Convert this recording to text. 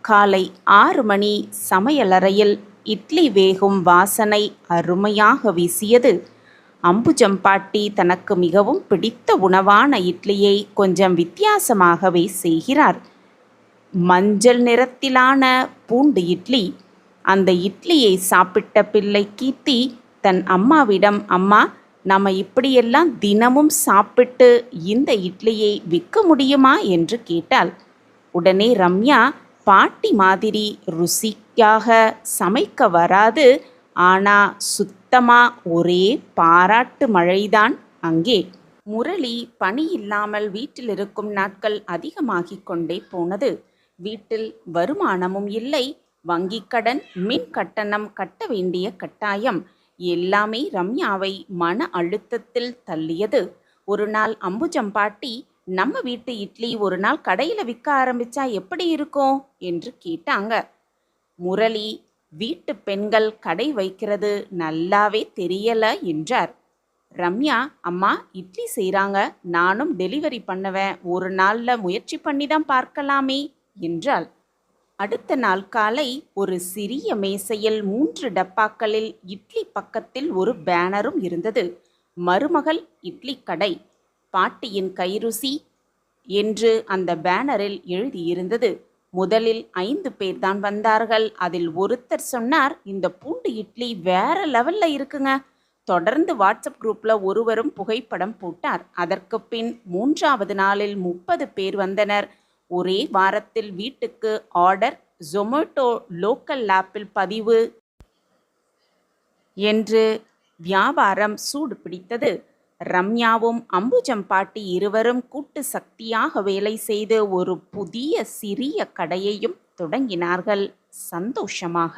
காலை 6 மணி. சமையலறையில் இட்லி வேகும் வாசனை அருமையாக வீசியது. அம்புஜம் பாட்டி தனக்கு மிகவும் பிடித்த உணவான இட்லியை கொஞ்சம் வித்தியாசமாகவே செய்கிறார். மஞ்சள் நிறத்திலான பூண்டு இட்லி. அந்த இட்லியை சாப்பிட்ட பிள்ளை கீர்த்தி தன் அம்மாவிடம், அம்மா, நம்ம இப்படியெல்லாம் தினமும் சாப்பிட்டு இந்த இட்லியை விற்க முடியுமா என்று கேட்டாள். உடனே ரம்யா, பாட்டி மாதிரி ருசிக்காக சமைக்க வராது, ஆனா சுத்தமா ஒரே பாராட்டு மழைதான் அங்கே. முரளி பணி இல்லாமல் வீட்டில் இருக்கும் நாட்கள் அதிகமாகிக் கொண்டே போனது. வீட்டில் வருமானமும் இல்லை. வங்கிக் கடன், மின் கட்டணம் கட்ட வேண்டிய கட்டாயம் எல்லாமே ரம்யாவை மன அழுத்தத்தில் தள்ளியது. ஒரு நாள் அம்புஜம் பாட்டி, நம்ம வீட்டு இட்லி ஒரு நாள் கடையில் விற்க ஆரம்பிச்சா எப்படி இருக்கும் என்று கேட்டாங்க. முரளி, வீட்டு பெண்கள் கடை வைக்கிறது நல்லாவே தெரியல என்றார். ரம்யா, அம்மா இட்லி செய்கிறாங்க, நானும் டெலிவரி பண்ணுவேன், ஒரு நாளில் முயற்சி பண்ணி தான் பார்க்கலாமே என்றாள். அடுத்த நாள் காலை ஒரு சிறிய மேசையில் 3 டப்பாக்களில் இட்லி, பக்கத்தில் ஒரு பேனரும் இருந்தது. மருமகள் இட்லி கடை, பாட்டியின் கைருசி என்று அந்த பேனரில் எழுதியிருந்தது. முதலில் 5 பேர் தான் வந்தார்கள். அதில் ஒருத்தர் சொன்னார், இந்த பூண்டு இட்லி வேற லெவல்ல இருக்குங்க. தொடர்ந்து வாட்ஸ்அப் குரூப்ல ஒருவரும் புகைப்படம் போட்டார். அதற்கு பின் 3வது நாளில் 30 பேர் வந்தனர். ஒரே வாரத்தில் வீட்டுக்கு ஆர்டர், ஜொமேட்டோ லோக்கல் ஆப்பில் பதிவு என்று வியாபாரம் சூடு பிடித்தது. ரம்யாவும் அம்புஜம் பாட்டி இருவரும் கூட்டு சக்தியாக வேலை செய்து ஒரு புதிய சிறிய கடையையும் தொடங்கினார்கள் சந்தோஷமாக.